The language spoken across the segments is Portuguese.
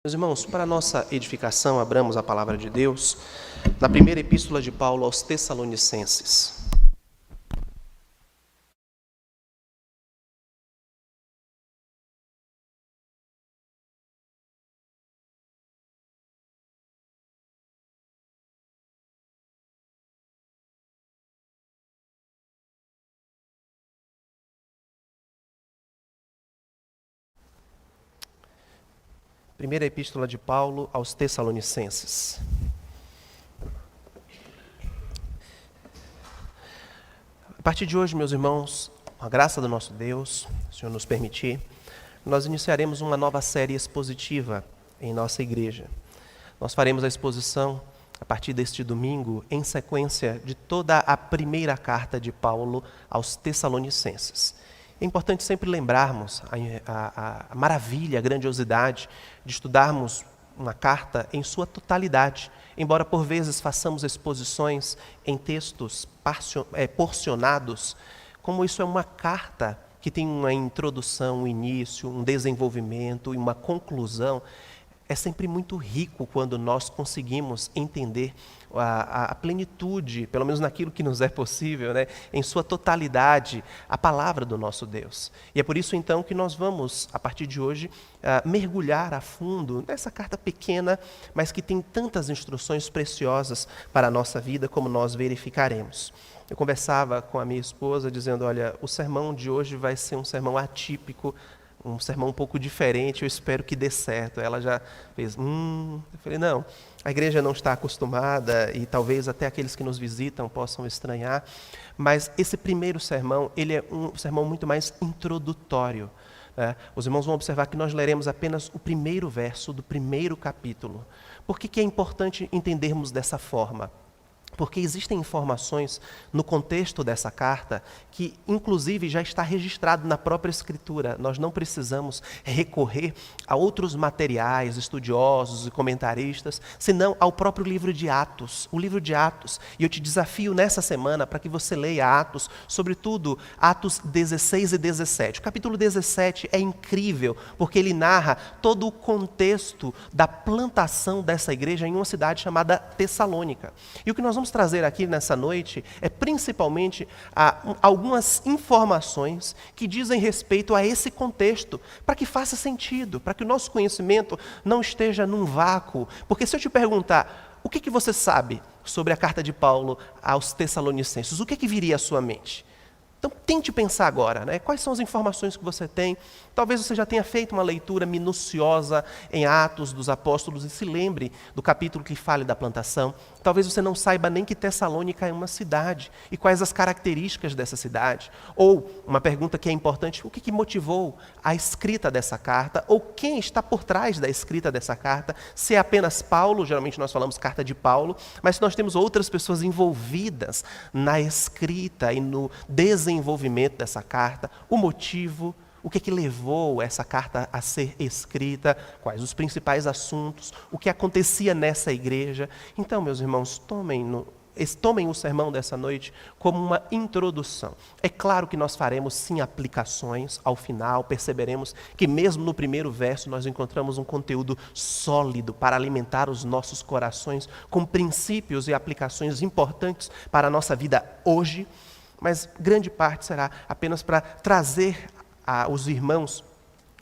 Meus irmãos, para a nossa edificação, abramos a palavra de Deus na primeira epístola de Paulo aos Tessalonicenses. Primeira epístola de Paulo aos Tessalonicenses. A partir de hoje, meus irmãos, com a graça do nosso Deus, se o Senhor nos permitir, nós iniciaremos uma nova série expositiva em nossa igreja. Nós faremos a exposição, a partir deste domingo, em sequência de toda a primeira carta de Paulo aos Tessalonicenses. É importante sempre lembrarmos a maravilha, a grandiosidade de estudarmos uma carta em sua totalidade, embora por vezes façamos exposições em textos porcionados, como isso é uma carta que tem uma introdução, um início, um desenvolvimento e uma conclusão. É sempre muito rico quando nós conseguimos entender a plenitude, pelo menos naquilo que nos é possível, né, em sua totalidade, a palavra do nosso Deus. E é por isso então que nós vamos, a partir de hoje, mergulhar a fundo nessa carta pequena, mas que tem tantas instruções preciosas para a nossa vida, como nós verificaremos. Eu conversava com a minha esposa dizendo, olha, o sermão de hoje vai ser um sermão atípico, um sermão um pouco diferente, eu espero que dê certo. Ela já fez, Eu falei, não, a igreja não está acostumada e talvez até aqueles que nos visitam possam estranhar, mas esse primeiro sermão, ele é um sermão muito mais introdutório. Os irmãos vão observar que nós leremos apenas o primeiro verso do primeiro capítulo. Por que é importante entendermos dessa forma? Porque existem informações no contexto dessa carta que, inclusive, já está registrado na própria Escritura. Nós não precisamos recorrer a outros materiais, estudiosos e comentaristas, senão ao próprio livro de Atos, o livro de Atos. E eu te desafio nessa semana para que você leia Atos, sobretudo Atos 16 e 17. O capítulo 17 é incrível, porque ele narra todo o contexto da plantação dessa igreja em uma cidade chamada Tessalônica. E o que nós vamos trazer aqui nessa noite é principalmente algumas informações que dizem respeito a esse contexto, para que faça sentido, para que o nosso conhecimento não esteja num vácuo. Porque se eu te perguntar, o que você sabe sobre a carta de Paulo aos Tessalonicenses, o que viria à sua mente? Então tente pensar agora, né? Quais são as informações que você tem? Talvez você já tenha feito uma leitura minuciosa em Atos dos Apóstolos e se lembre do capítulo que fale da plantação. Talvez você não saiba nem que Tessalônica é uma cidade e quais as características dessa cidade. Ou, uma pergunta que é importante, o que motivou a escrita dessa carta? Ou quem está por trás da escrita dessa carta? Se é apenas Paulo, geralmente nós falamos carta de Paulo, mas nós temos outras pessoas envolvidas na escrita e no desenvolvimento dessa carta, o motivo, o que levou essa carta a ser escrita, quais os principais assuntos, o que acontecia nessa igreja. Então, meus irmãos, tomem o sermão dessa noite como uma introdução. É claro que nós faremos sim aplicações ao final, perceberemos que mesmo no primeiro verso nós encontramos um conteúdo sólido para alimentar os nossos corações com princípios e aplicações importantes para a nossa vida hoje, mas grande parte será apenas para trazer aos irmãos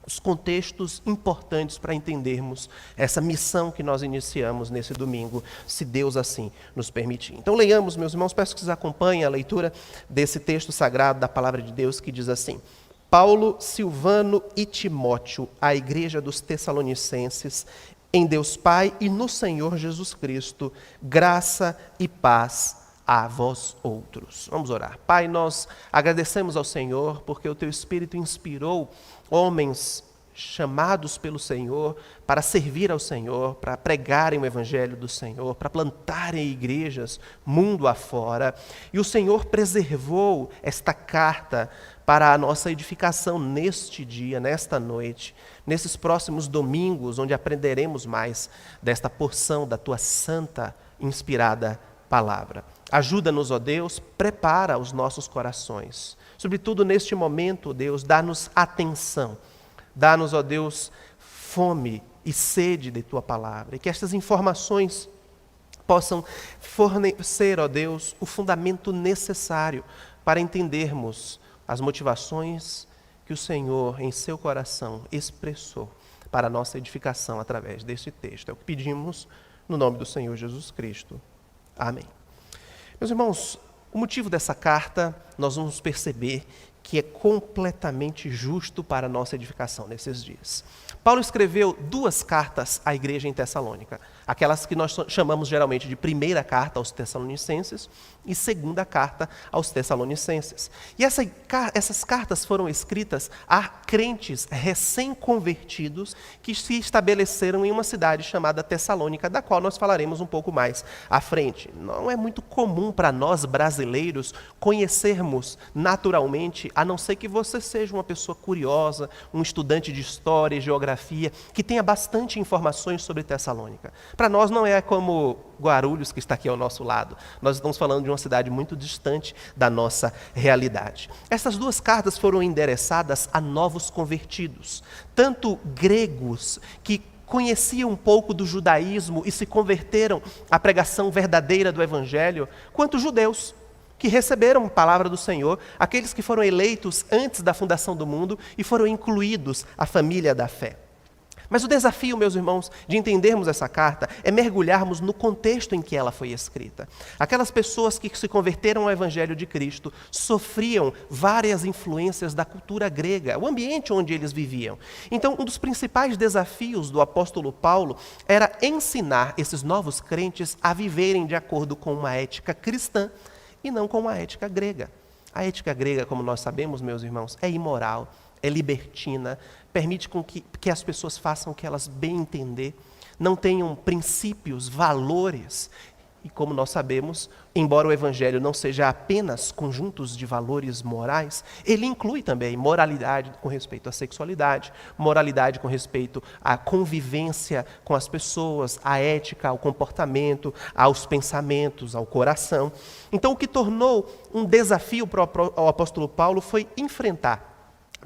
os contextos importantes para entendermos essa missão que nós iniciamos nesse domingo, se Deus assim nos permitir. Então leiamos, meus irmãos, peço que vocês acompanhem a leitura desse texto sagrado da Palavra de Deus que diz assim: Paulo, Silvano e Timóteo, à igreja dos Tessalonicenses, em Deus Pai e no Senhor Jesus Cristo, graça e paz a vós outros. Vamos orar. Pai, nós agradecemos ao Senhor porque o Teu Espírito inspirou homens chamados pelo Senhor para servir ao Senhor, para pregarem o Evangelho do Senhor, para plantarem igrejas mundo afora. E o Senhor preservou esta carta para a nossa edificação neste dia, nesta noite, nesses próximos domingos, onde aprenderemos mais desta porção da Tua santa, inspirada palavra. Ajuda-nos, ó Deus, prepara os nossos corações. Sobretudo neste momento, Deus, dá-nos atenção. Dá-nos, ó Deus, fome e sede de tua palavra, e que estas informações possam fornecer, ó Deus, o fundamento necessário para entendermos as motivações que o Senhor, em seu coração, expressou para a nossa edificação através deste texto. É o que pedimos no nome do Senhor Jesus Cristo. Amém. Meus irmãos, o motivo dessa carta, nós vamos perceber que é completamente justo para a nossa edificação nesses dias. Paulo escreveu 2 cartas à igreja em Tessalônica, aquelas que nós chamamos geralmente de primeira carta aos Tessalonicenses e segunda carta aos Tessalonicenses. E essas cartas foram escritas a crentes recém-convertidos que se estabeleceram em uma cidade chamada Tessalônica, da qual nós falaremos um pouco mais à frente. Não é muito comum para nós brasileiros conhecermos naturalmente, a não ser que você seja uma pessoa curiosa, um estudante de história e geografia, que tenha bastante informações sobre Tessalônica. Para nós não é como Guarulhos, que está aqui ao nosso lado. Nós estamos falando de uma cidade muito distante da nossa realidade. Essas 2 cartas foram endereçadas a novos convertidos, tanto gregos que conheciam um pouco do judaísmo e se converteram à pregação verdadeira do Evangelho, quanto judeus que receberam a palavra do Senhor, aqueles que foram eleitos antes da fundação do mundo e foram incluídos à família da fé. Mas o desafio, meus irmãos, de entendermos essa carta é mergulharmos no contexto em que ela foi escrita. Aquelas pessoas que se converteram ao Evangelho de Cristo sofriam várias influências da cultura grega, o ambiente onde eles viviam. Então, um dos principais desafios do apóstolo Paulo era ensinar esses novos crentes a viverem de acordo com uma ética cristã e não com uma ética grega. A ética grega, como nós sabemos, meus irmãos, é imoral, é libertina, permite que as pessoas façam o que elas bem entender, não tenham princípios, valores. E como nós sabemos, embora o Evangelho não seja apenas conjuntos de valores morais, ele inclui também moralidade com respeito à sexualidade, moralidade com respeito à convivência com as pessoas, à ética, ao comportamento, aos pensamentos, ao coração. Então, o que tornou um desafio para o apóstolo Paulo foi enfrentar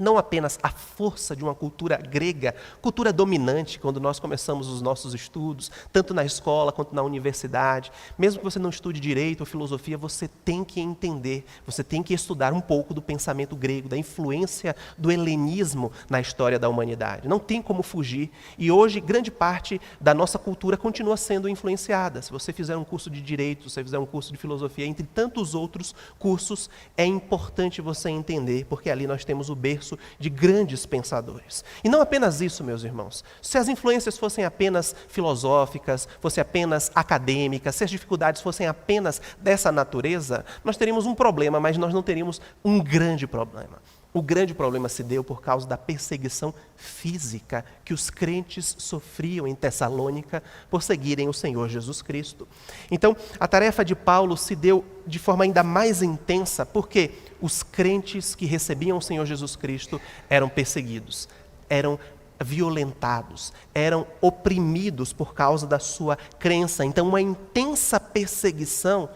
não apenas a força de uma cultura grega, cultura dominante, quando nós começamos os nossos estudos, tanto na escola quanto na universidade. Mesmo que você não estude direito ou filosofia, você tem que entender, você tem que estudar um pouco do pensamento grego, da influência do helenismo na história da humanidade. Não tem como fugir. E hoje, grande parte da nossa cultura continua sendo influenciada. Se você fizer um curso de direito, se você fizer um curso de filosofia, entre tantos outros cursos, é importante você entender, porque ali nós temos o berço de grandes pensadores. E não apenas isso, meus irmãos. Se as influências fossem apenas filosóficas, fossem apenas acadêmicas, se as dificuldades fossem apenas dessa natureza, nós teríamos um problema, mas nós não teríamos um grande problema. O grande problema se deu por causa da perseguição física que os crentes sofriam em Tessalônica por seguirem o Senhor Jesus Cristo. Então, a tarefa de Paulo se deu de forma ainda mais intensa, porque os crentes que recebiam o Senhor Jesus Cristo eram perseguidos, eram violentados, eram oprimidos por causa da sua crença. Então, uma intensa perseguição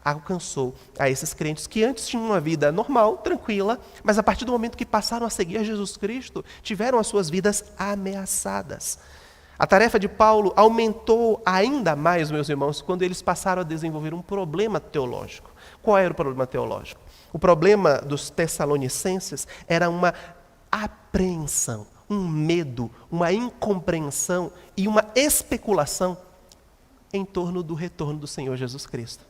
alcançou a esses crentes que antes tinham uma vida normal, tranquila, mas a partir do momento que passaram a seguir a Jesus Cristo, tiveram as suas vidas ameaçadas. A tarefa de Paulo aumentou ainda mais, meus irmãos, quando eles passaram a desenvolver um problema teológico. Qual era o problema teológico? O problema dos tessalonicenses era uma apreensão, um medo, uma incompreensão e uma especulação em torno do retorno do Senhor Jesus Cristo.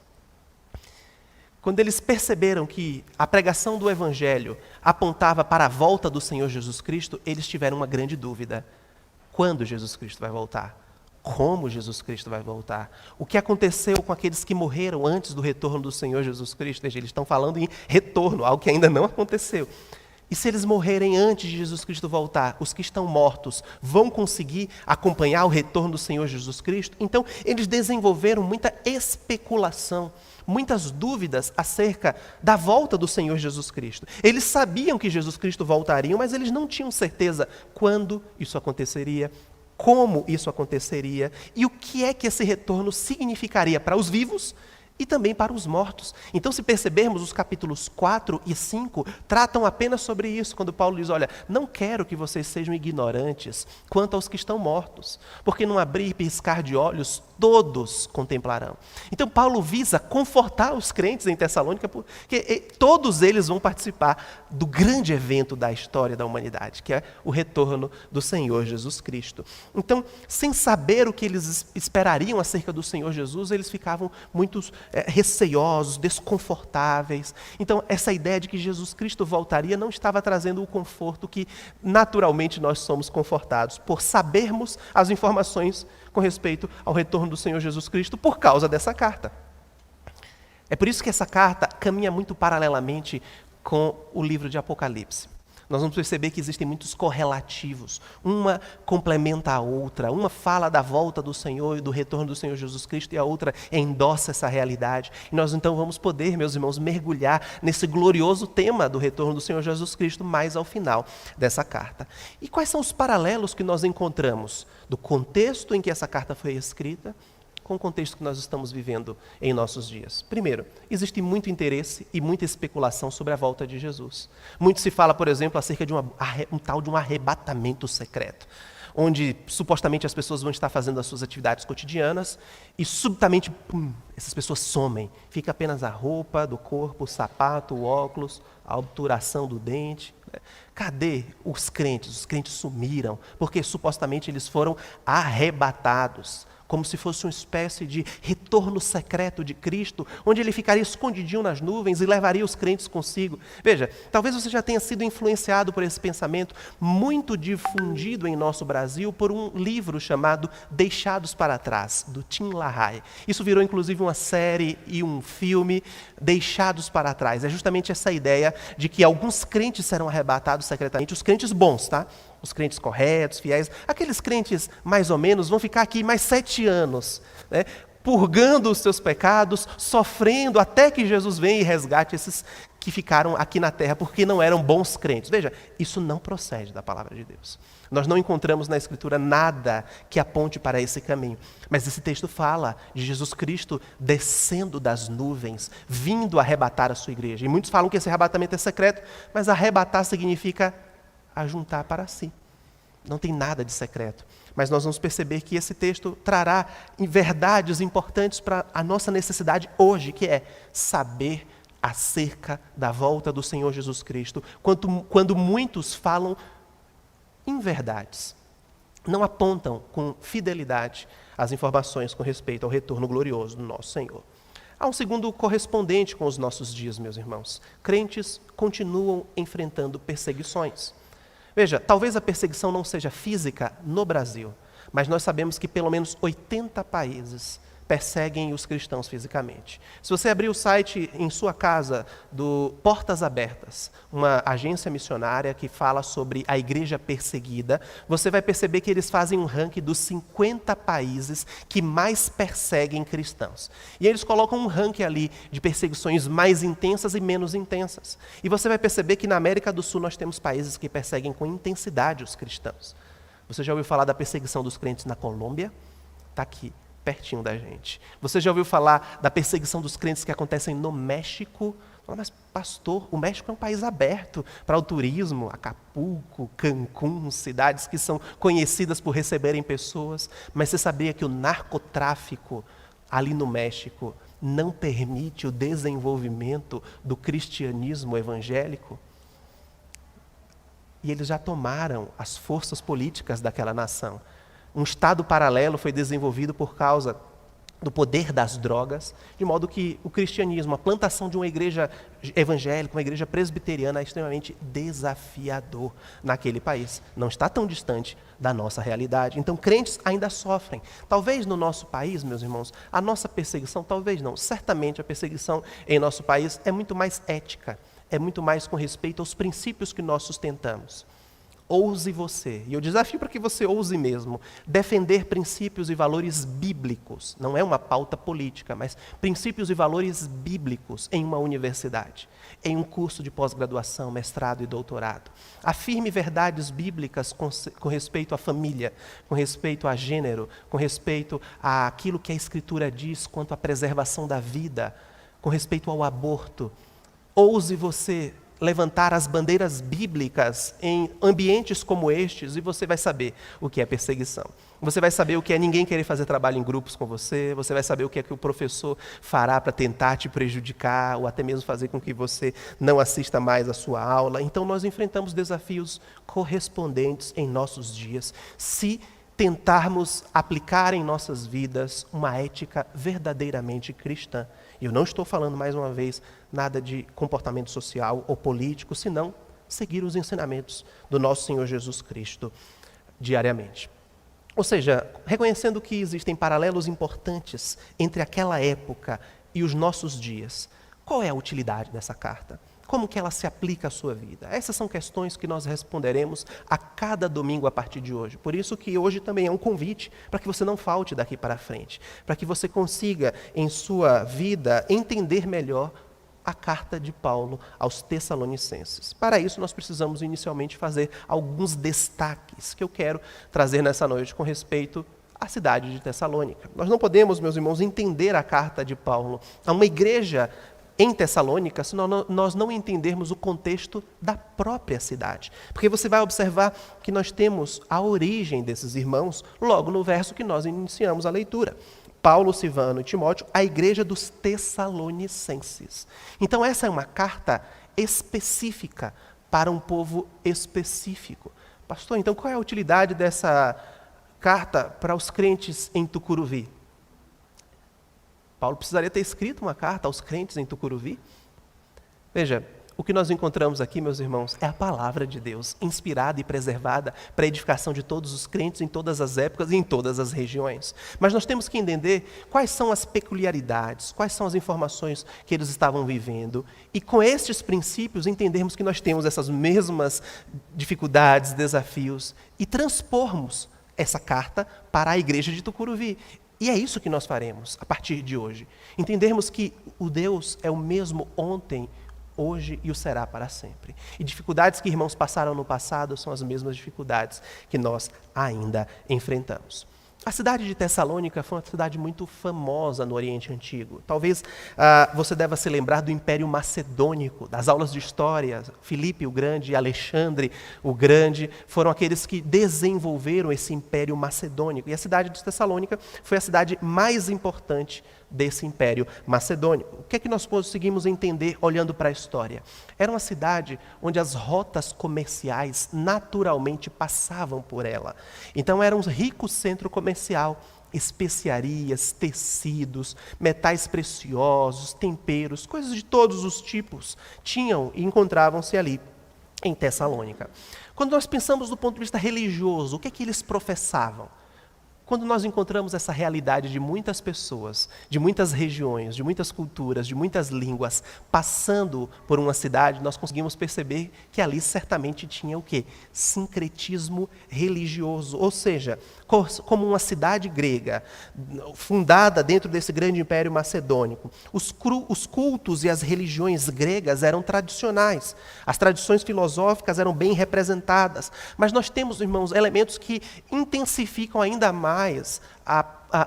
Quando eles perceberam que a pregação do Evangelho apontava para a volta do Senhor Jesus Cristo, eles tiveram uma grande dúvida. Quando Jesus Cristo vai voltar? Como Jesus Cristo vai voltar? O que aconteceu com aqueles que morreram antes do retorno do Senhor Jesus Cristo? Veja, eles estão falando em retorno, algo que ainda não aconteceu. E se eles morrerem antes de Jesus Cristo voltar, os que estão mortos vão conseguir acompanhar o retorno do Senhor Jesus Cristo? Então, eles desenvolveram muita especulação, muitas dúvidas acerca da volta do Senhor Jesus Cristo. Eles sabiam que Jesus Cristo voltaria, mas eles não tinham certeza quando isso aconteceria, como isso aconteceria e o que é que esse retorno significaria para os vivos e também para os mortos. Então, se percebermos, os capítulos 4 e 5 tratam apenas sobre isso, quando Paulo diz, olha, não quero que vocês sejam ignorantes quanto aos que estão mortos, porque num abrir e piscar de olhos, todos contemplarão. Então, Paulo visa confortar os crentes em Tessalônica, porque todos eles vão participar do grande evento da história da humanidade, que é o retorno do Senhor Jesus Cristo. Então, sem saber o que eles esperariam acerca do Senhor Jesus, eles ficavam muito receiosos, desconfortáveis. Então, essa ideia de que Jesus Cristo voltaria não estava trazendo o conforto que naturalmente nós somos confortados, por sabermos as informações com respeito ao retorno do Senhor Jesus Cristo por causa dessa carta. É por isso que essa carta caminha muito paralelamente com o livro de Apocalipse. Nós vamos perceber que existem muitos correlativos. Uma complementa a outra. Uma fala da volta do Senhor e do retorno do Senhor Jesus Cristo e a outra endossa essa realidade. E nós então vamos poder, meus irmãos, mergulhar nesse glorioso tema do retorno do Senhor Jesus Cristo mais ao final dessa carta. E quais são os paralelos que nós encontramos do contexto em que essa carta foi escrita com o contexto que nós estamos vivendo em nossos dias? Primeiro, existe muito interesse e muita especulação sobre a volta de Jesus. Muito se fala, por exemplo, acerca de um tal de um arrebatamento secreto, onde supostamente as pessoas vão estar fazendo as suas atividades cotidianas e subitamente, essas pessoas somem. Fica apenas a roupa do corpo, o sapato, o óculos, a obturação do dente. Cadê os crentes? Os crentes sumiram, porque supostamente eles foram arrebatados, como se fosse uma espécie de retorno secreto de Cristo, onde ele ficaria escondidinho nas nuvens e levaria os crentes consigo. Veja, talvez você já tenha sido influenciado por esse pensamento, muito difundido em nosso Brasil, por um livro chamado Deixados para Trás, do Tim LaHaye. Isso virou inclusive uma série e um filme, Deixados para Trás. É justamente essa ideia de que alguns crentes serão arrebatados secretamente, os crentes bons, tá? Os crentes corretos, fiéis, aqueles crentes mais ou menos vão ficar aqui mais 7 anos, né, purgando os seus pecados, sofrendo até que Jesus venha e resgate esses que ficaram aqui na terra porque não eram bons crentes. Veja, isso não procede da palavra de Deus. Nós não encontramos na Escritura nada que aponte para esse caminho. Mas esse texto fala de Jesus Cristo descendo das nuvens, vindo arrebatar a sua igreja. E muitos falam que esse arrebatamento é secreto, mas arrebatar significa ajuntar para si. Não tem nada de secreto. Mas nós vamos perceber que esse texto trará verdades importantes para a nossa necessidade hoje, que é saber acerca da volta do Senhor Jesus Cristo, quando muitos falam inverdades, não apontam com fidelidade as informações com respeito ao retorno glorioso do nosso Senhor. Há um segundo correspondente com os nossos dias, meus irmãos. Crentes continuam enfrentando perseguições. Veja, talvez a perseguição não seja física no Brasil, mas nós sabemos que pelo menos 80 países perseguem os cristãos fisicamente. Se você abrir o site em sua casa do Portas Abertas, uma agência missionária que fala sobre a igreja perseguida, você vai perceber que eles fazem um ranking dos 50 países que mais perseguem cristãos. E eles colocam um ranking ali de perseguições mais intensas e menos intensas. E você vai perceber que na América do Sul nós temos países que perseguem com intensidade os cristãos. Você já ouviu falar da perseguição dos crentes na Colômbia? Está aqui, pertinho da gente. Você já ouviu falar da perseguição dos crentes que acontecem no México? Mas pastor, o México é um país aberto para o turismo, Acapulco, Cancún, cidades que são conhecidas por receberem pessoas, mas você sabia que o narcotráfico ali no México não permite o desenvolvimento do cristianismo evangélico? E eles já tomaram as forças políticas daquela nação. Um estado paralelo foi desenvolvido por causa do poder das drogas, de modo que o cristianismo, a plantação de uma igreja evangélica, uma igreja presbiteriana, é extremamente desafiador naquele país. Não está tão distante da nossa realidade. Então, crentes ainda sofrem. Talvez no nosso país, meus irmãos, a nossa perseguição, talvez não, certamente a perseguição em nosso país é muito mais ética, é muito mais com respeito aos princípios que nós sustentamos. Ouse você, e eu desafio para que você ouse mesmo, defender princípios e valores bíblicos. Não é uma pauta política, mas princípios e valores bíblicos em uma universidade, em um curso de pós-graduação, mestrado e doutorado. Afirme verdades bíblicas com respeito à família, com respeito a gênero, com respeito àquilo que a Escritura diz quanto à preservação da vida, com respeito ao aborto. Ouse você levantar as bandeiras bíblicas em ambientes como estes e você vai saber o que é perseguição. Você vai saber o que é ninguém querer fazer trabalho em grupos com você, você vai saber o que é que o professor fará para tentar te prejudicar ou até mesmo fazer com que você não assista mais à sua aula. Então nós enfrentamos desafios correspondentes em nossos dias, se tentarmos aplicar em nossas vidas uma ética verdadeiramente cristã. E eu não estou falando, mais uma vez, nada de comportamento social ou político, senão seguir os ensinamentos do nosso Senhor Jesus Cristo diariamente. Ou seja, reconhecendo que existem paralelos importantes entre aquela época e os nossos dias, qual é a utilidade dessa carta? Como que ela se aplica à sua vida? Essas são questões que nós responderemos a cada domingo a partir de hoje. Por isso que hoje também é um convite para que você não falte daqui para frente, para que você consiga em sua vida entender melhor a carta de Paulo aos Tessalonicenses. Para isso nós precisamos inicialmente fazer alguns destaques que eu quero trazer nessa noite com respeito à cidade de Tessalônica. Nós não podemos, meus irmãos, entender a carta de Paulo a uma igreja em Tessalônica, se nós não entendermos o contexto da própria cidade. Porque você vai observar que nós temos a origem desses irmãos logo no verso que nós iniciamos a leitura. Paulo, Silvano e Timóteo, a igreja dos Tessalonicenses. Então essa é uma carta específica para um povo específico. Pastor, então qual é a utilidade dessa carta para os crentes em Tucuruvi? Paulo precisaria ter escrito uma carta aos crentes em Tucuruvi? Veja, o que nós encontramos aqui, meus irmãos, é a palavra de Deus, inspirada e preservada para a edificação de todos os crentes em todas as épocas e em todas as regiões. Mas nós temos que entender quais são as peculiaridades, quais são as informações que eles estavam vivendo. E com estes princípios entendermos que nós temos essas mesmas dificuldades, desafios e transpormos essa carta para a igreja de Tucuruvi. E é isso que nós faremos a partir de hoje. Entendermos que o Deus é o mesmo ontem, hoje e o será para sempre. E dificuldades que irmãos passaram no passado são as mesmas dificuldades que nós ainda enfrentamos. A cidade de Tessalônica foi uma cidade muito famosa no Oriente Antigo. Talvez você deva se lembrar do Império Macedônico, das aulas de história. Filipe o Grande e Alexandre o Grande foram aqueles que desenvolveram esse Império Macedônico. E a cidade de Tessalônica foi a cidade mais importante desse Império Macedônico. O que é que nós conseguimos entender olhando para a história? Era uma cidade onde as rotas comerciais naturalmente passavam por ela. Então era um rico centro comercial, especiarias, tecidos, metais preciosos, temperos, coisas de todos os tipos tinham e encontravam-se ali em Tessalônica. Quando nós pensamos do ponto de vista religioso, o que é que eles professavam? Quando nós encontramos essa realidade de muitas pessoas, de muitas regiões, de muitas culturas, de muitas línguas, passando por uma cidade, nós conseguimos perceber que ali certamente tinha o quê? Sincretismo religioso, ou seja, como uma cidade grega, fundada dentro desse grande império macedônico. Os cultos e as religiões gregas eram tradicionais, as tradições filosóficas eram bem representadas, mas nós temos, irmãos, elementos que intensificam ainda mais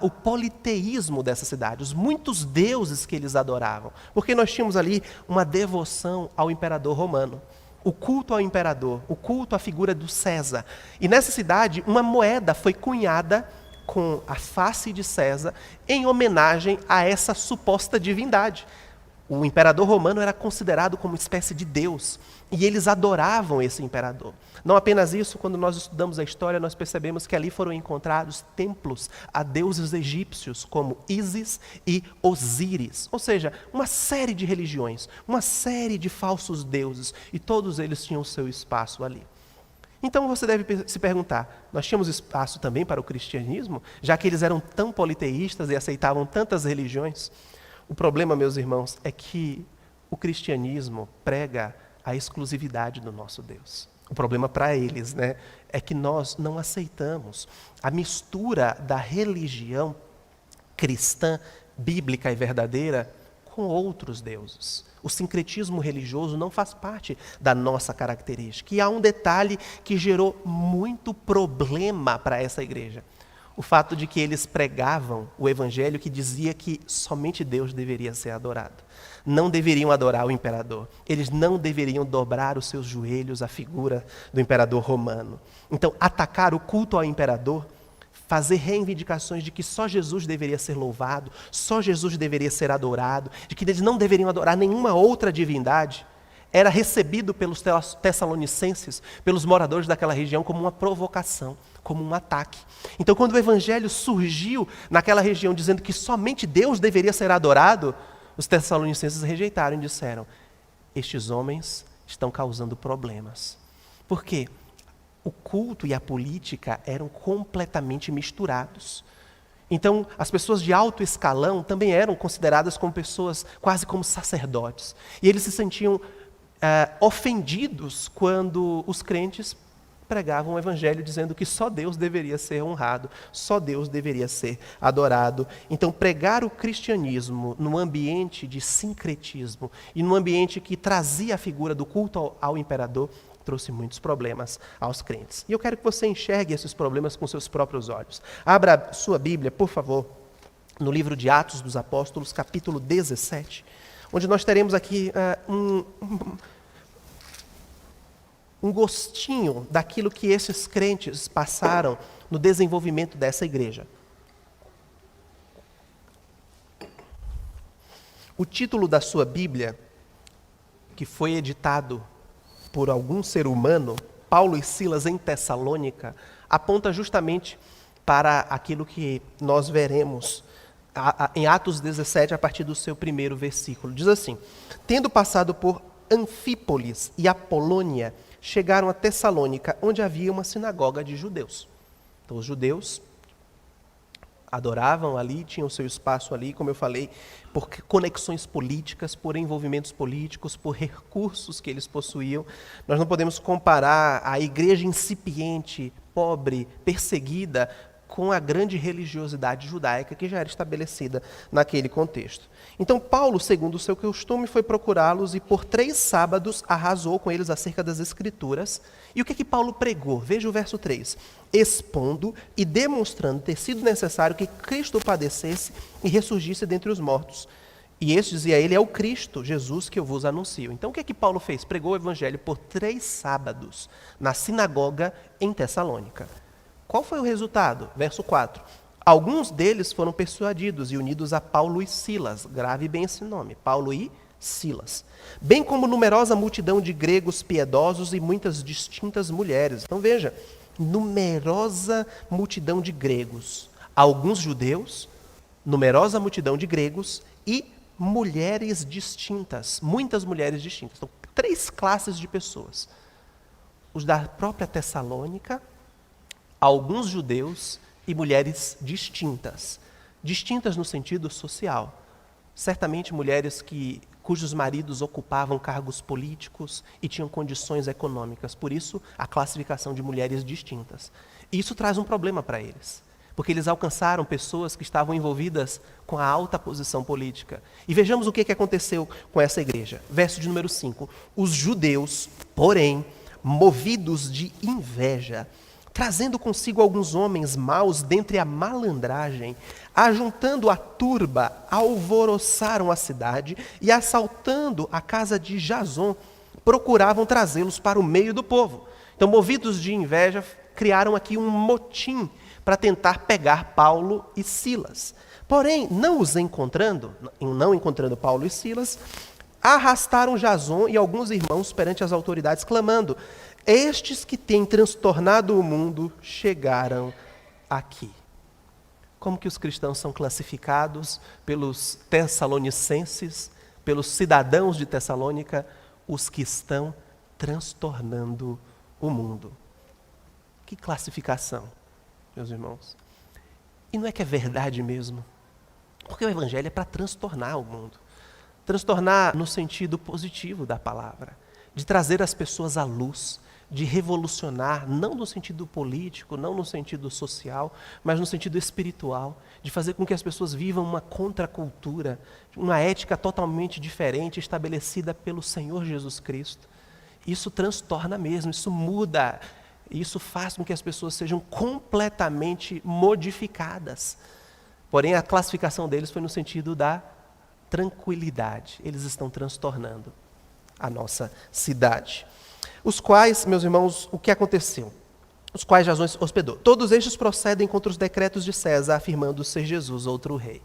o politeísmo dessa cidade, os muitos deuses que eles adoravam, porque nós tínhamos ali uma devoção ao imperador romano, o culto ao imperador, o culto à figura do César. E nessa cidade, uma moeda foi cunhada com a face de César em homenagem a essa suposta divindade. O imperador romano era considerado como uma espécie de Deus, e eles adoravam esse imperador. Não apenas isso, quando nós estudamos a história, nós percebemos que ali foram encontrados templos a deuses egípcios, como Ísis e Osíris. Ou seja, uma série de religiões, uma série de falsos deuses, e todos eles tinham seu espaço ali. Então você deve se perguntar, nós tínhamos espaço também para o cristianismo, já que eles eram tão politeístas e aceitavam tantas religiões? O problema, meus irmãos, é que o cristianismo prega a exclusividade do nosso Deus. O problema para eles, né, é que nós não aceitamos a mistura da religião cristã, bíblica e verdadeira com outros deuses. O sincretismo religioso não faz parte da nossa característica. E há um detalhe que gerou muito problema para essa igreja. O fato de que eles pregavam o evangelho que dizia que somente Deus deveria ser adorado. Não deveriam adorar o imperador. Eles não deveriam dobrar os seus joelhos à figura do imperador romano. Então, atacar o culto ao imperador, fazer reivindicações de que só Jesus deveria ser louvado, só Jesus deveria ser adorado, de que eles não deveriam adorar nenhuma outra divindade, era recebido pelos tessalonicenses, pelos moradores daquela região, como uma provocação, como um ataque. Então, quando o evangelho surgiu naquela região dizendo que somente Deus deveria ser adorado, os tessalonicenses rejeitaram e disseram: estes homens estão causando problemas. Por quê? O culto e a política eram completamente misturados. Então, as pessoas de alto escalão também eram consideradas como pessoas quase como sacerdotes. E eles se sentiam ofendidos quando os crentes pregavam o evangelho dizendo que só Deus deveria ser honrado, só Deus deveria ser adorado. Então, pregar o cristianismo num ambiente de sincretismo e num ambiente que trazia a figura do culto ao imperador trouxe muitos problemas aos crentes. E eu quero que você enxergue esses problemas com seus próprios olhos. Abra sua Bíblia, por favor, no livro de Atos dos Apóstolos, capítulo 17, onde nós teremos aqui um gostinho daquilo que esses crentes passaram no desenvolvimento dessa igreja. O título da sua Bíblia, que foi editado por algum ser humano, Paulo e Silas em Tessalônica, aponta justamente para aquilo que nós veremos em Atos 17, a partir do seu primeiro versículo. Diz assim: tendo passado por Anfípolis e Apolônia, chegaram a Tessalônica, onde havia uma sinagoga de judeus. Então, os judeus adoravam ali, tinham o seu espaço ali, como eu falei, por conexões políticas, por envolvimentos políticos, por recursos que eles possuíam. Nós não podemos comparar a igreja incipiente, pobre, perseguida, com a grande religiosidade judaica que já era estabelecida naquele contexto. Então Paulo, segundo o seu costume, foi procurá-los e por 3 sábados arrasou com eles acerca das Escrituras. E o que Paulo pregou? Veja o verso 3. Expondo e demonstrando ter sido necessário que Cristo padecesse e ressurgisse dentre os mortos. E este, dizia ele, é o Cristo, Jesus, que eu vos anuncio. Então o que Paulo fez? Pregou o evangelho por 3 sábados na sinagoga em Tessalônica. Qual foi o resultado? Verso 4. Alguns deles foram persuadidos e unidos a Paulo e Silas. Grave bem esse nome, Paulo e Silas. Bem como numerosa multidão de gregos piedosos e muitas distintas mulheres. Então veja, numerosa multidão de gregos. Alguns judeus, numerosa multidão de gregos e mulheres distintas. Muitas mulheres distintas. Então, 3 classes de pessoas. Os da própria Tessalônica, alguns judeus e mulheres distintas. Distintas no sentido social. Certamente mulheres cujos maridos ocupavam cargos políticos e tinham condições econômicas. Por isso, a classificação de mulheres distintas. E isso traz um problema para eles. Porque eles alcançaram pessoas que estavam envolvidas com a alta posição política. E vejamos o que aconteceu com essa igreja. Verso de número 5. Os judeus, porém, movidos de inveja, trazendo consigo alguns homens maus dentre a malandragem, ajuntando a turba, alvoroçaram a cidade e, assaltando a casa de Jason, procuravam trazê-los para o meio do povo. Então, movidos de inveja, criaram aqui um motim para tentar pegar Paulo e Silas. Porém, não encontrando Paulo e Silas, arrastaram Jason e alguns irmãos perante as autoridades, clamando: estes que têm transtornado o mundo chegaram aqui. Como que os cristãos são classificados pelos tessalonicenses, pelos cidadãos de Tessalônica? Os que estão transtornando o mundo. Que classificação, meus irmãos. E não é que é verdade mesmo? Porque o evangelho é para transtornar o mundo. Transtornar no sentido positivo da palavra, de trazer as pessoas à luz, de revolucionar, não no sentido político, não no sentido social, mas no sentido espiritual, de fazer com que as pessoas vivam uma contracultura, uma ética totalmente diferente, estabelecida pelo Senhor Jesus Cristo. Isso transtorna mesmo, isso muda, isso faz com que as pessoas sejam completamente modificadas. Porém, a classificação deles foi no sentido da tranquilidade. Eles estão transtornando a nossa cidade. Os quais, meus irmãos, o que aconteceu? Os quais Jasão hospedou. Todos estes procedem contra os decretos de César, afirmando ser Jesus outro rei.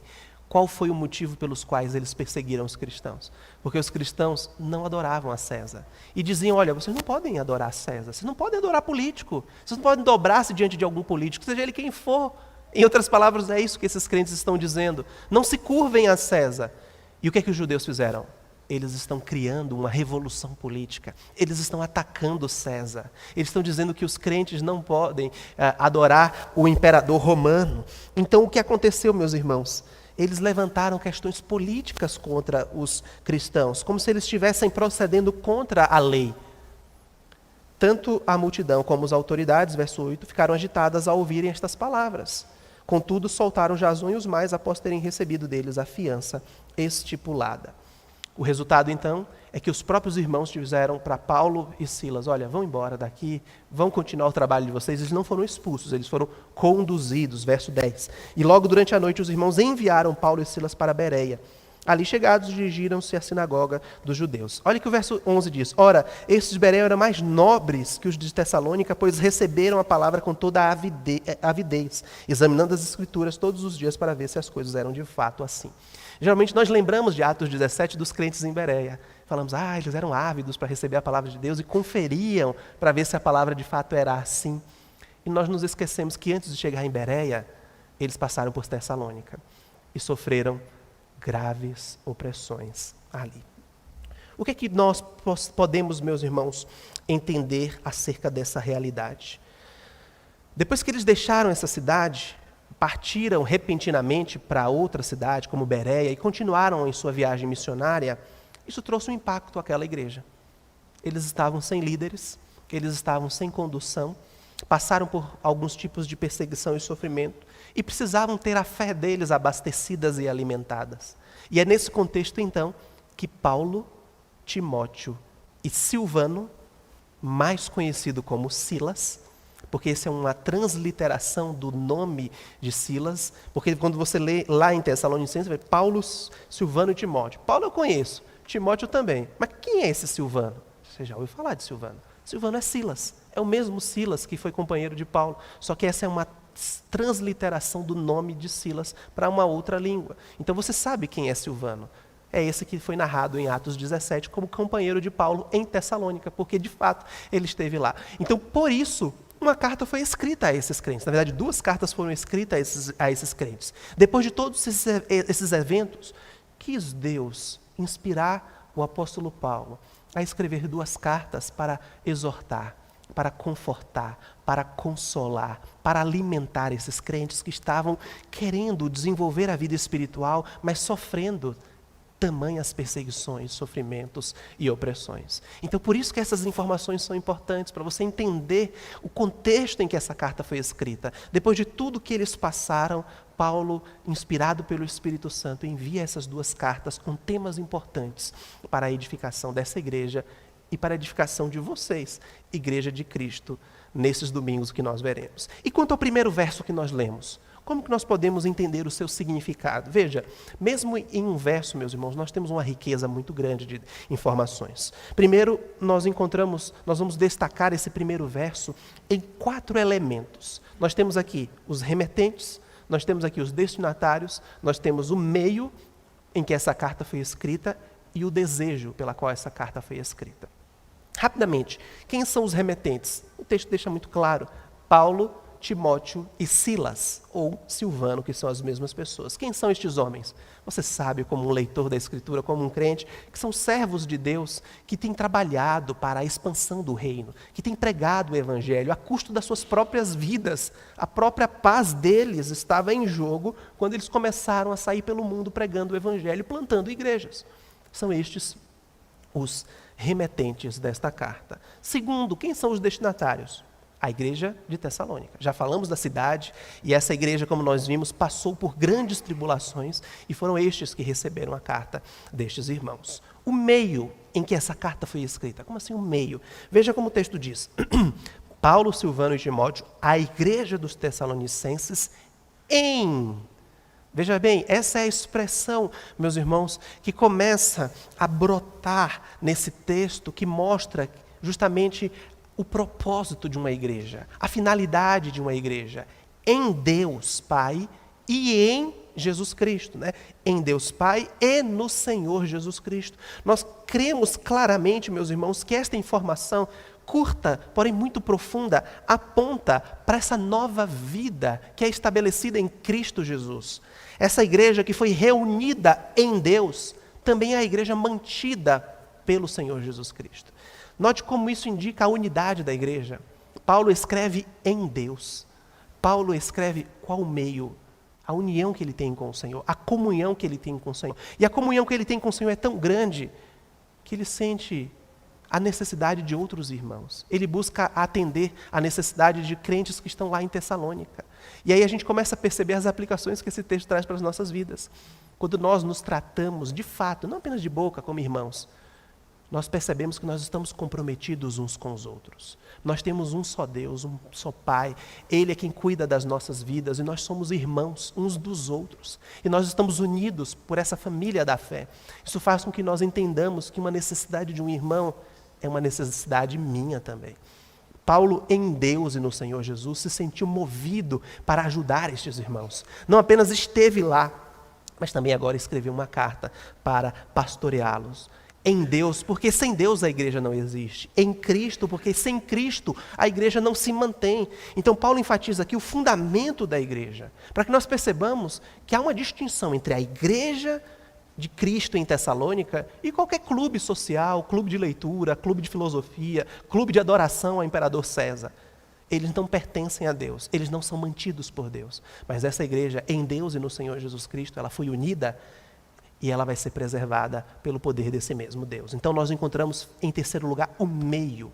Qual foi o motivo pelos quais eles perseguiram os cristãos? Porque os cristãos não adoravam a César. E diziam, olha, vocês não podem adorar César, vocês não podem adorar político, vocês não podem dobrar-se diante de algum político, seja ele quem for. Em outras palavras, é isso que esses crentes estão dizendo. Não se curvem a César. E o que é que os judeus fizeram? Eles estão criando uma revolução política. Eles estão atacando César. Eles estão dizendo que os crentes não podem adorar o imperador romano. Então, o que aconteceu, meus irmãos? Eles levantaram questões políticas contra os cristãos, como se eles estivessem procedendo contra a lei. Tanto a multidão como as autoridades, verso 8, ficaram agitadas ao ouvirem estas palavras. Contudo, soltaram Jasão e os mais após terem recebido deles a fiança estipulada. O resultado, então, é que os próprios irmãos disseram para Paulo e Silas, olha, vão embora daqui, vão continuar o trabalho de vocês. Eles não foram expulsos, eles foram conduzidos, verso 10. E logo durante a noite os irmãos enviaram Paulo e Silas para Bereia. Ali chegados, dirigiram-se à sinagoga dos judeus. Olha que o verso 11 diz, ora, estes de Bereia eram mais nobres que os de Tessalônica, pois receberam a palavra com toda a avidez, examinando as escrituras todos os dias para ver se as coisas eram de fato assim. Geralmente nós lembramos de Atos 17 dos crentes em Bereia. Falamos, eles eram ávidos para receber a palavra de Deus e conferiam para ver se a palavra de fato era assim. E nós nos esquecemos que antes de chegar em Bereia, eles passaram por Tessalônica e sofreram graves opressões ali. O que é que nós podemos, meus irmãos, entender acerca dessa realidade? Depois que eles deixaram essa cidade, partiram repentinamente para outra cidade, como Bereia, e continuaram em sua viagem missionária, isso trouxe um impacto àquela igreja. Eles estavam sem líderes, eles estavam sem condução, passaram por alguns tipos de perseguição e sofrimento, e precisavam ter a fé deles abastecidas e alimentadas. E é nesse contexto, então, que Paulo, Timóteo e Silvano, mais conhecido como Silas, porque essa é uma transliteração do nome de Silas, porque quando você lê lá em Tessalonicenses, vai Paulo, Silvano e Timóteo. Paulo eu conheço, Timóteo também. Mas quem é esse Silvano? Você já ouviu falar de Silvano? Silvano é Silas, é o mesmo Silas que foi companheiro de Paulo, só que essa é uma transliteração do nome de Silas para uma outra língua. Então você sabe quem é Silvano. É esse que foi narrado em Atos 17 como companheiro de Paulo em Tessalônica, porque de fato ele esteve lá. Então por isso, uma carta foi escrita a esses crentes. Na verdade, 2 cartas foram escritas a esses crentes. Depois de todos esses eventos, quis Deus inspirar o apóstolo Paulo a escrever 2 cartas para exortar, para confortar, para consolar, para alimentar esses crentes que estavam querendo desenvolver a vida espiritual, mas sofrendo tamanhas perseguições, sofrimentos e opressões. Então, por isso que essas informações são importantes, para você entender o contexto em que essa carta foi escrita. Depois de tudo que eles passaram, Paulo, inspirado pelo Espírito Santo, envia essas 2 cartas com temas importantes para a edificação dessa igreja e para a edificação de vocês, Igreja de Cristo, nesses domingos que nós veremos. E quanto ao primeiro verso que nós lemos, como que nós podemos entender o seu significado? Veja, mesmo em um verso, meus irmãos, nós temos uma riqueza muito grande de informações. Primeiro, nós vamos destacar esse primeiro verso em 4 elementos. Nós temos aqui os remetentes, nós temos aqui os destinatários, nós temos o meio em que essa carta foi escrita e o desejo pela qual essa carta foi escrita. Rapidamente, quem são os remetentes? O texto deixa muito claro, Paulo, Timóteo e Silas, ou Silvano, que são as mesmas pessoas. Quem são estes homens? Você sabe, como um leitor da Escritura, como um crente, que são servos de Deus, que têm trabalhado para a expansão do reino, que têm pregado o Evangelho a custo das suas próprias vidas. A própria paz deles estava em jogo quando eles começaram a sair pelo mundo pregando o Evangelho, plantando igrejas. São estes os remetentes desta carta. Segundo, quem são os destinatários? A igreja de Tessalônica. Já falamos da cidade, e essa igreja, como nós vimos, passou por grandes tribulações, e foram estes que receberam a carta destes irmãos. O meio em que essa carta foi escrita. Como assim o meio? Veja como o texto diz. Paulo, Silvano e Timóteo, a igreja dos Tessalonicenses Veja bem, essa é a expressão, meus irmãos, que começa a brotar nesse texto, que mostra justamente o propósito de uma igreja, a finalidade de uma igreja, em Deus Pai e em Jesus Cristo, né? Em Deus Pai e no Senhor Jesus Cristo. Nós cremos claramente, meus irmãos, que esta informação curta, porém muito profunda, aponta para essa nova vida que é estabelecida em Cristo Jesus. Essa igreja que foi reunida em Deus, também é a igreja mantida pelo Senhor Jesus Cristo. Note como isso indica a unidade da igreja. Paulo escreve em Deus. Paulo escreve qual meio? A união que ele tem com o Senhor, a comunhão que ele tem com o Senhor. E a comunhão que ele tem com o Senhor é tão grande que ele sente a necessidade de outros irmãos. Ele busca atender a necessidade de crentes que estão lá em Tessalônica. E aí a gente começa a perceber as aplicações que esse texto traz para as nossas vidas. Quando nós nos tratamos de fato, não apenas de boca, como irmãos, nós percebemos que nós estamos comprometidos uns com os outros. Nós temos um só Deus, um só Pai. Ele é quem cuida das nossas vidas e nós somos irmãos uns dos outros. E nós estamos unidos por essa família da fé. Isso faz com que nós entendamos que uma necessidade de um irmão é uma necessidade minha também. Paulo, em Deus e no Senhor Jesus, se sentiu movido para ajudar estes irmãos. Não apenas esteve lá, mas também agora escreveu uma carta para pastoreá-los. Em Deus, porque sem Deus a igreja não existe. Em Cristo, porque sem Cristo a igreja não se mantém. Então Paulo enfatiza aqui o fundamento da igreja, para que nós percebamos que há uma distinção entre a igreja de Cristo em Tessalônica e qualquer clube social, clube de leitura, clube de filosofia, clube de adoração ao imperador César. Eles não pertencem a Deus, eles não são mantidos por Deus. Mas essa igreja, em Deus e no Senhor Jesus Cristo, ela foi unida e ela vai ser preservada pelo poder desse mesmo Deus. Então nós encontramos, em terceiro lugar, o meio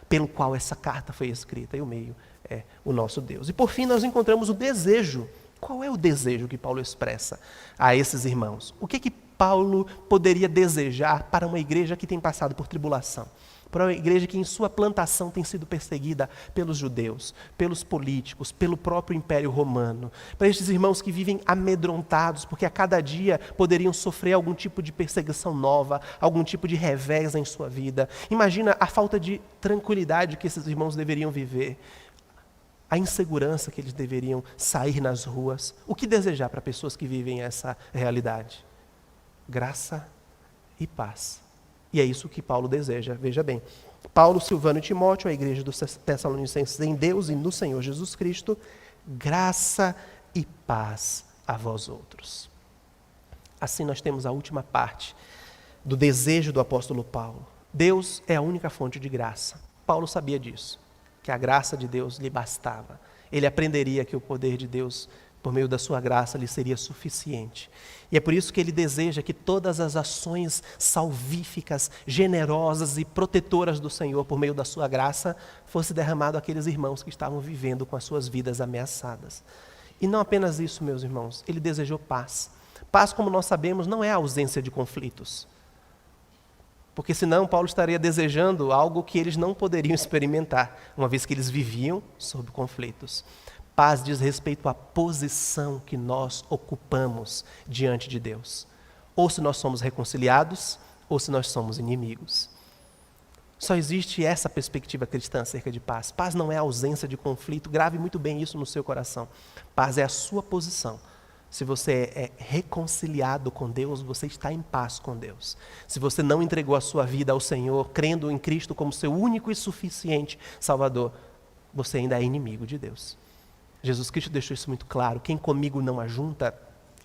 pelo qual essa carta foi escrita, e o meio é o nosso Deus. E por fim nós encontramos o desejo. Qual é o desejo que Paulo expressa a esses irmãos? O que Paulo poderia desejar para uma igreja que tem passado por tribulação? Para uma igreja que em sua plantação tem sido perseguida pelos judeus, pelos políticos, pelo próprio Império Romano. Para estes irmãos que vivem amedrontados, porque a cada dia poderiam sofrer algum tipo de perseguição nova, algum tipo de revés em sua vida. Imagina a falta de tranquilidade que esses irmãos deveriam viver. A insegurança que eles deveriam sair nas ruas. O que desejar para pessoas que vivem essa realidade? Graça e paz. E é isso que Paulo deseja, veja bem. Paulo, Silvano e Timóteo, a igreja dos Tessalonicenses em Deus e no Senhor Jesus Cristo, graça e paz a vós outros. Assim nós temos a última parte do desejo do apóstolo Paulo. Deus é a única fonte de graça. Paulo sabia disso, que a graça de Deus lhe bastava. Ele aprenderia que o poder de Deus, por meio da sua graça, lhe seria suficiente. E é por isso que ele deseja que todas as ações salvíficas, generosas e protetoras do Senhor, por meio da sua graça, fosse derramado àqueles irmãos que estavam vivendo com as suas vidas ameaçadas. E não apenas isso, meus irmãos, ele desejou paz. Paz, como nós sabemos, não é a ausência de conflitos. Porque senão Paulo estaria desejando algo que eles não poderiam experimentar, uma vez que eles viviam sob conflitos. Paz diz respeito à posição que nós ocupamos diante de Deus. Ou se nós somos reconciliados, ou se nós somos inimigos. Só existe essa perspectiva cristã acerca de paz. Paz não é a ausência de conflito, grave muito bem isso no seu coração. Paz é a sua posição. Se você é reconciliado com Deus, você está em paz com Deus. Se você não entregou a sua vida ao Senhor, crendo em Cristo como seu único e suficiente Salvador, você ainda é inimigo de Deus. Jesus Cristo deixou isso muito claro. Quem comigo não ajunta,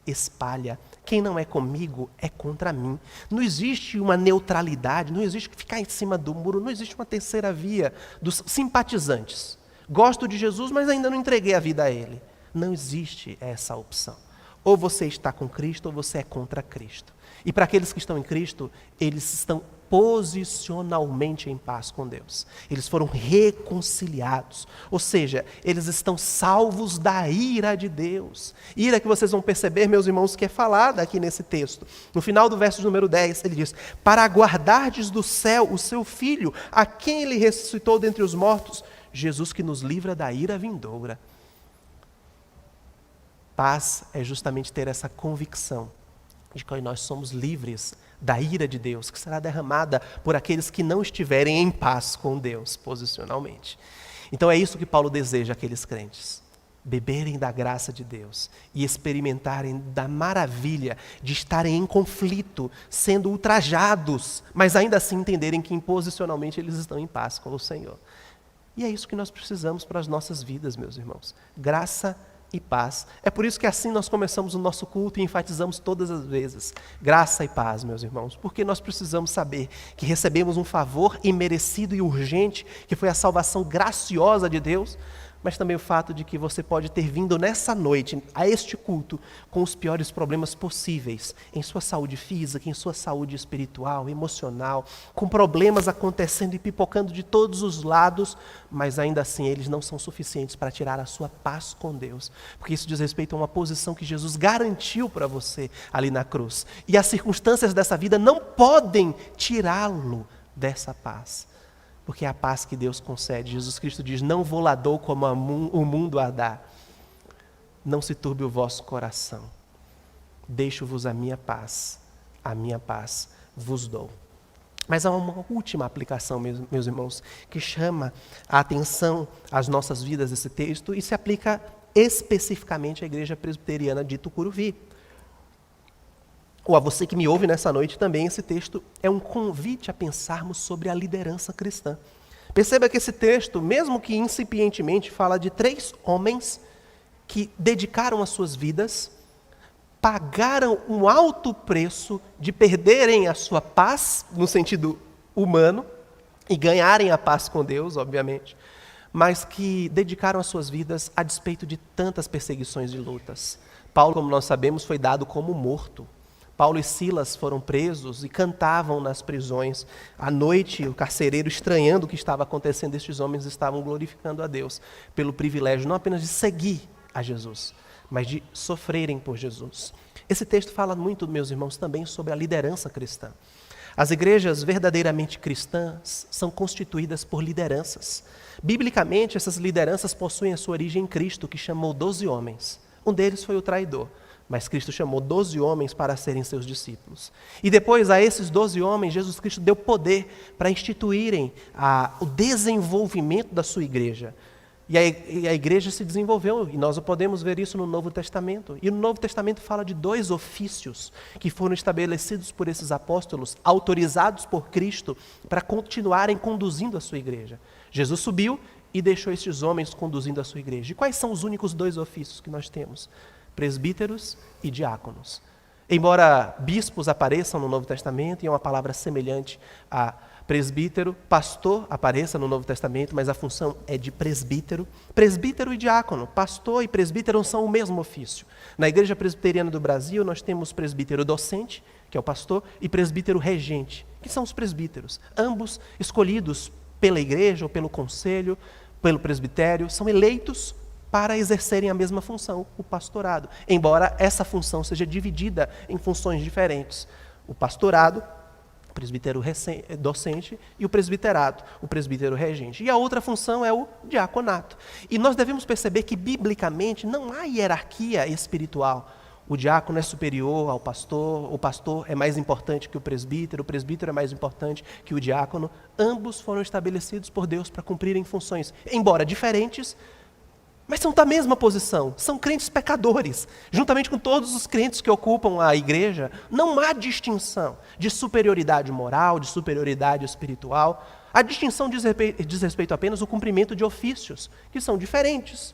espalha. Quem não é comigo é contra mim. Não existe uma neutralidade, não existe ficar em cima do muro, não existe uma terceira via dos simpatizantes. Gosto de Jesus, mas ainda não entreguei a vida a Ele. Não existe essa opção. Ou você está com Cristo ou você é contra Cristo. E para aqueles que estão em Cristo, eles estão posicionalmente em paz com Deus. Eles foram reconciliados. Ou seja, eles estão salvos da ira de Deus. Ira que vocês vão perceber, meus irmãos, que é falada aqui nesse texto. No final do verso número 10, ele diz: para aguardardes do céu o seu Filho, a quem ele ressuscitou dentre os mortos, Jesus que nos livra da ira vindoura. Paz é justamente ter essa convicção de que nós somos livres da ira de Deus, que será derramada por aqueles que não estiverem em paz com Deus, posicionalmente. Então é isso que Paulo deseja àqueles crentes: beberem da graça de Deus e experimentarem da maravilha de estarem em conflito, sendo ultrajados, mas ainda assim entenderem que posicionalmente eles estão em paz com o Senhor. E é isso que nós precisamos para as nossas vidas, meus irmãos: graça e paz. É por isso que assim nós começamos o nosso culto e enfatizamos todas as vezes: graça e paz, meus irmãos, porque nós precisamos saber que recebemos um favor imerecido e urgente, que foi a salvação graciosa de Deus, mas também o fato de que você pode ter vindo nessa noite a este culto com os piores problemas possíveis, em sua saúde física, em sua saúde espiritual, emocional, com problemas acontecendo e pipocando de todos os lados, mas ainda assim eles não são suficientes para tirar a sua paz com Deus, porque isso diz respeito a uma posição que Jesus garantiu para você ali na cruz, e as circunstâncias dessa vida não podem tirá-lo dessa paz. Porque é a paz que Deus concede. Jesus Cristo diz: não vou lá dou como o mundo a dá. Não se turbe o vosso coração. Deixo-vos a minha paz vos dou. Mas há uma última aplicação, meus irmãos, que chama a atenção às nossas vidas esse texto e se aplica especificamente à Igreja Presbiteriana de Tucuruvi. Ou a você que me ouve nessa noite também, esse texto é um convite a pensarmos sobre a liderança cristã. Perceba que esse texto, mesmo que incipientemente, fala de 3 homens que dedicaram as suas vidas, pagaram um alto preço de perderem a sua paz, no sentido humano, e ganharem a paz com Deus, obviamente, mas que dedicaram as suas vidas a despeito de tantas perseguições e lutas. Paulo, como nós sabemos, foi dado como morto. Paulo e Silas foram presos e cantavam nas prisões. À noite, o carcereiro, estranhando o que estava acontecendo, estes homens estavam glorificando a Deus pelo privilégio não apenas de seguir a Jesus, mas de sofrerem por Jesus. Esse texto fala muito, meus irmãos, também sobre a liderança cristã. As igrejas verdadeiramente cristãs são constituídas por lideranças. Biblicamente, essas lideranças possuem a sua origem em Cristo, que chamou 12 homens. Um deles foi o traidor. Mas Cristo chamou 12 homens para serem seus discípulos. E depois a esses 12 homens, Jesus Cristo deu poder para instituírem o desenvolvimento da sua igreja. E a igreja se desenvolveu, e nós podemos ver isso no Novo Testamento. E no Novo Testamento fala de 2 ofícios que foram estabelecidos por esses apóstolos, autorizados por Cristo, para continuarem conduzindo a sua igreja. Jesus subiu e deixou esses homens conduzindo a sua igreja. E quais são os únicos 2 ofícios que nós temos? Presbíteros e diáconos. Embora bispos apareçam no Novo Testamento, e é uma palavra semelhante a presbítero, pastor apareça no Novo Testamento, mas a função é de presbítero. Presbítero e diácono, pastor e presbítero são o mesmo ofício. Na Igreja Presbiteriana do Brasil, nós temos presbítero docente, que é o pastor, e presbítero regente, que são os presbíteros. Ambos escolhidos pela igreja ou pelo conselho, pelo presbitério, são eleitos para exercerem a mesma função, o pastorado, embora essa função seja dividida em funções diferentes. O pastorado, o presbítero docente, e o presbiterado, o presbítero regente. E a outra função é o diaconato. E nós devemos perceber que, biblicamente, não há hierarquia espiritual. O diácono é superior ao pastor, o pastor é mais importante que o presbítero é mais importante que o diácono. Ambos foram estabelecidos por Deus para cumprirem funções, embora diferentes, mas são da mesma posição, são crentes pecadores. Juntamente com todos os crentes que ocupam a igreja, não há distinção de superioridade moral, de superioridade espiritual. A distinção diz respeito apenas ao cumprimento de ofícios, que são diferentes.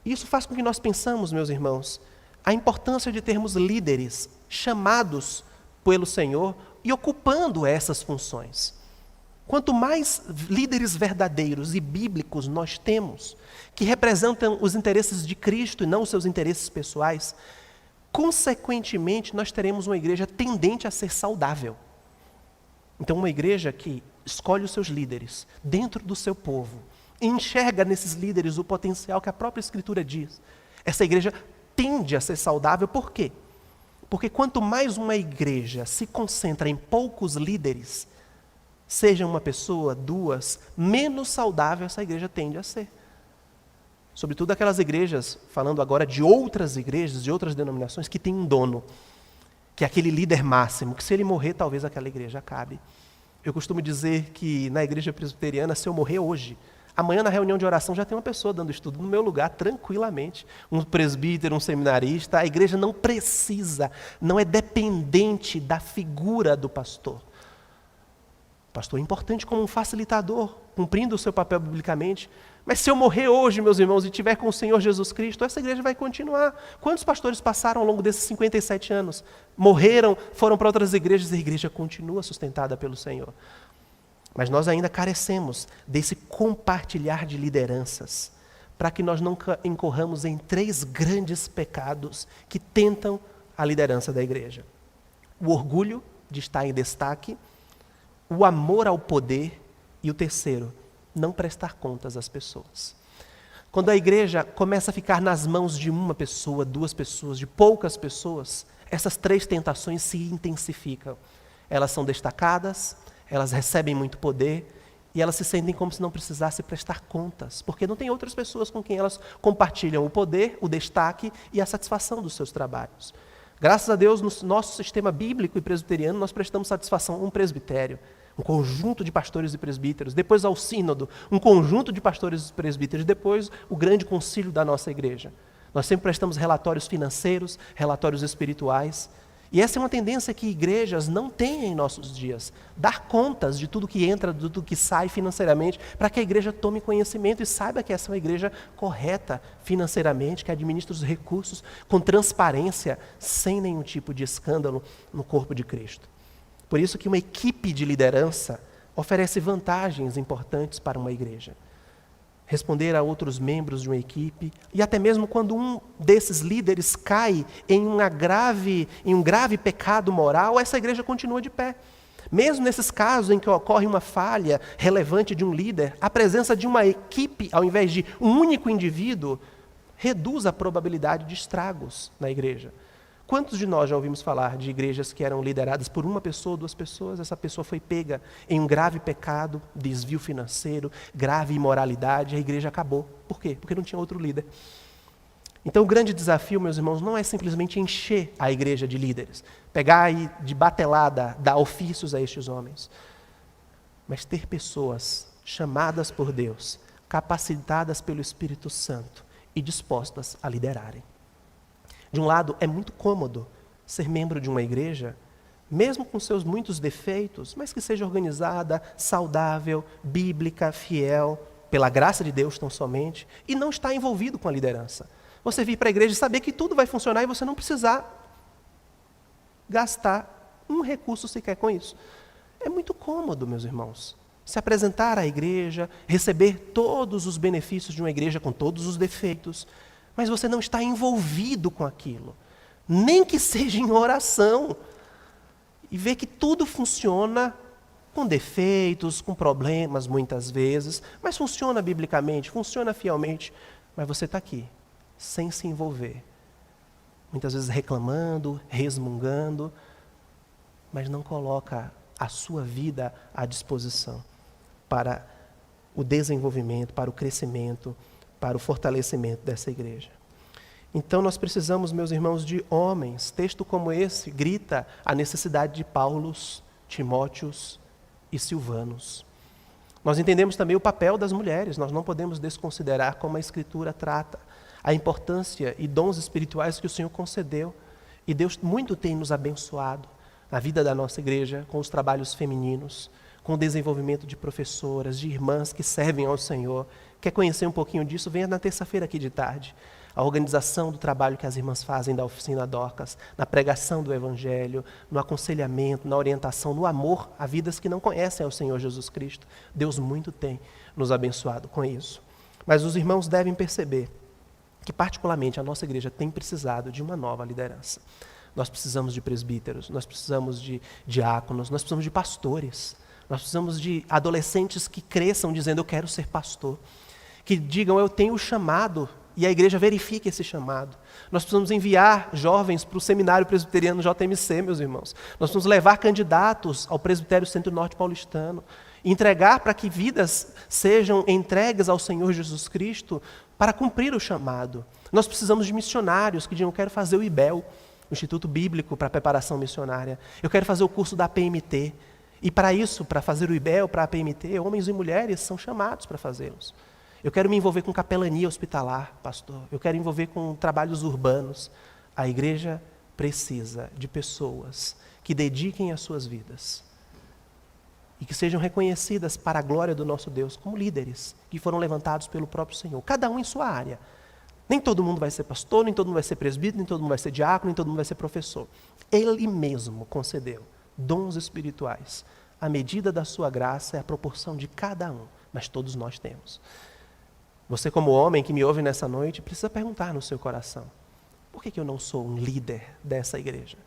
Isso faz com que nós pensamos, meus irmãos, a importância de termos líderes chamados pelo Senhor e ocupando essas funções. Quanto mais líderes verdadeiros e bíblicos nós temos, que representam os interesses de Cristo e não os seus interesses pessoais, consequentemente nós teremos uma igreja tendente a ser saudável. Então, uma igreja que escolhe os seus líderes dentro do seu povo, e enxerga nesses líderes o potencial que a própria Escritura diz, essa igreja tende a ser saudável. Por quê? Porque quanto mais uma igreja se concentra em poucos líderes, seja uma pessoa, duas, menos saudável essa igreja tende a ser. Sobretudo aquelas igrejas, falando agora de outras igrejas, de outras denominações, que tem um dono, que é aquele líder máximo, que se ele morrer, talvez aquela igreja acabe. Eu costumo dizer que na igreja presbiteriana, se eu morrer hoje, amanhã na reunião de oração já tem uma pessoa dando estudo no meu lugar, tranquilamente. Um presbítero, um seminarista. A igreja não precisa, não é dependente da figura do pastor. O pastor é importante como um facilitador, cumprindo o seu papel biblicamente. Mas se eu morrer hoje, meus irmãos, e estiver com o Senhor Jesus Cristo, essa igreja vai continuar. Quantos pastores passaram ao longo desses 57 anos? Morreram, foram para outras igrejas e a igreja continua sustentada pelo Senhor. Mas nós ainda carecemos desse compartilhar de lideranças, para que nós não incorramos em 3 grandes pecados que tentam a liderança da igreja. O orgulho de estar em destaque, o amor ao poder e o terceiro, não prestar contas às pessoas. Quando a igreja começa a ficar nas mãos de uma pessoa, 2 pessoas, de poucas pessoas, essas 3 tentações se intensificam. Elas são destacadas, elas recebem muito poder e elas se sentem como se não precisassem prestar contas, porque não tem outras pessoas com quem elas compartilham o poder, o destaque e a satisfação dos seus trabalhos. Graças a Deus, no nosso sistema bíblico e presbiteriano, nós prestamos satisfação a um presbitério, um conjunto de pastores e presbíteros, depois ao sínodo, um conjunto de pastores e presbíteros, depois o grande concílio da nossa igreja. Nós sempre prestamos relatórios financeiros, relatórios espirituais, e essa é uma tendência que igrejas não têm em nossos dias, dar contas de tudo que entra, de tudo que sai financeiramente, para que a igreja tome conhecimento e saiba que essa é uma igreja correta financeiramente, que administra os recursos com transparência, sem nenhum tipo de escândalo no corpo de Cristo. Por isso que uma equipe de liderança oferece vantagens importantes para uma igreja. Responder a outros membros de uma equipe, e até mesmo quando um desses líderes cai em um grave pecado moral, essa igreja continua de pé. Mesmo nesses casos em que ocorre uma falha relevante de um líder, a presença de uma equipe, ao invés de um único indivíduo, reduz a probabilidade de estragos na igreja. Quantos de nós já ouvimos falar de igrejas que eram lideradas por uma pessoa, 2 pessoas, essa pessoa foi pega em um grave pecado, desvio financeiro, grave imoralidade, a igreja acabou. Por quê? Porque não tinha outro líder. Então o grande desafio, meus irmãos, não é simplesmente encher a igreja de líderes, pegar e de batelada, dar ofícios a estes homens, mas ter pessoas chamadas por Deus, capacitadas pelo Espírito Santo e dispostas a liderarem. De um lado, é muito cômodo ser membro de uma igreja, mesmo com seus muitos defeitos, mas que seja organizada, saudável, bíblica, fiel, pela graça de Deus tão somente, e não estar envolvido com a liderança. Você vir para a igreja e saber que tudo vai funcionar e você não precisar gastar um recurso sequer com isso. É muito cômodo, meus irmãos, se apresentar à igreja, receber todos os benefícios de uma igreja com todos os defeitos, mas você não está envolvido com aquilo, nem que seja em oração, e ver que tudo funciona com defeitos, com problemas muitas vezes, mas funciona biblicamente, funciona fielmente, mas você está aqui, sem se envolver, muitas vezes reclamando, resmungando, mas não coloca a sua vida à disposição para o desenvolvimento, para o crescimento, para o fortalecimento dessa igreja. Então nós precisamos, meus irmãos, de homens. Texto como esse grita a necessidade de Paulos, Timóteos e Silvanos. Nós entendemos também o papel das mulheres. Nós não podemos desconsiderar como a Escritura trata a importância e dons espirituais que o Senhor concedeu. E Deus muito tem nos abençoado na vida da nossa igreja com os trabalhos femininos, com o desenvolvimento de professoras, de irmãs que servem ao Senhor. Quer conhecer um pouquinho disso? Venha na terça-feira aqui de tarde. A organização do trabalho que as irmãs fazem da oficina Dorcas, na pregação do Evangelho, no aconselhamento, na orientação, no amor a vidas que não conhecem ao Senhor Jesus Cristo. Deus muito tem nos abençoado com isso. Mas os irmãos devem perceber que, particularmente, a nossa igreja tem precisado de uma nova liderança. Nós precisamos de presbíteros, nós precisamos de diáconos, nós precisamos de pastores. Nós precisamos de adolescentes que cresçam dizendo, eu quero ser pastor. Que digam, eu tenho o chamado, e a igreja verifique esse chamado. Nós precisamos enviar jovens para o seminário presbiteriano JMC, meus irmãos. Nós precisamos levar candidatos ao presbitério Centro-Norte Paulistano. Entregar para que vidas sejam entregues ao Senhor Jesus Cristo para cumprir o chamado. Nós precisamos de missionários que digam, eu quero fazer o IBEL, o Instituto Bíblico para Preparação Missionária. Eu quero fazer o curso da APMT. E para isso, para fazer o IBEL, para a APMT, homens e mulheres são chamados para fazê-los. Eu quero me envolver com capelania hospitalar, pastor. Eu quero me envolver com trabalhos urbanos. A igreja precisa de pessoas que dediquem as suas vidas e que sejam reconhecidas para a glória do nosso Deus como líderes que foram levantados pelo próprio Senhor, cada um em sua área. Nem todo mundo vai ser pastor, nem todo mundo vai ser presbítero, nem todo mundo vai ser diácono, nem todo mundo vai ser professor. Ele mesmo concedeu dons espirituais. A medida da sua graça é a proporção de cada um, mas todos nós temos. Você, como homem que me ouve nessa noite, precisa perguntar no seu coração, por que eu não sou um líder dessa igreja?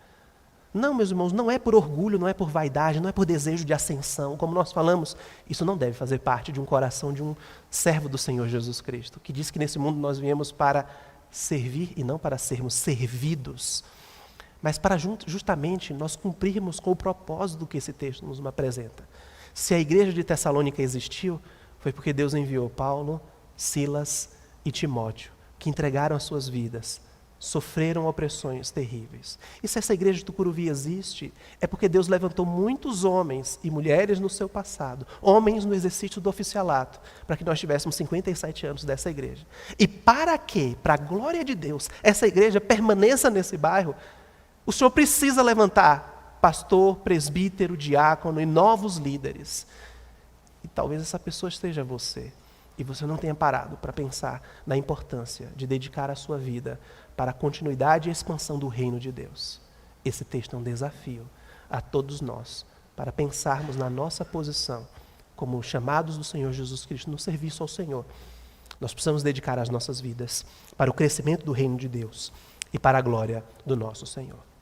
Não, meus irmãos, não é por orgulho, não é por vaidade, não é por desejo de ascensão. Como nós falamos, isso não deve fazer parte de um coração de um servo do Senhor Jesus Cristo, que diz que nesse mundo nós viemos para servir e não para sermos servidos, mas para justamente nós cumprirmos com o propósito que esse texto nos apresenta. Se a igreja de Tessalônica existiu, foi porque Deus enviou Paulo, Silas e Timóteo, que entregaram as suas vidas, sofreram opressões terríveis. E se essa igreja de Tucuruvi existe, é porque Deus levantou muitos homens e mulheres no seu passado, homens no exercício do oficialato, para que nós tivéssemos 57 anos dessa igreja. E para que, para a glória de Deus, essa igreja permaneça nesse bairro, o Senhor precisa levantar pastor, presbítero, diácono e novos líderes. E talvez essa pessoa esteja você. E você não tenha parado para pensar na importância de dedicar a sua vida para a continuidade e expansão do reino de Deus. Esse texto é um desafio a todos nós, para pensarmos na nossa posição como chamados do Senhor Jesus Cristo no serviço ao Senhor. Nós precisamos dedicar as nossas vidas para o crescimento do reino de Deus e para a glória do nosso Senhor.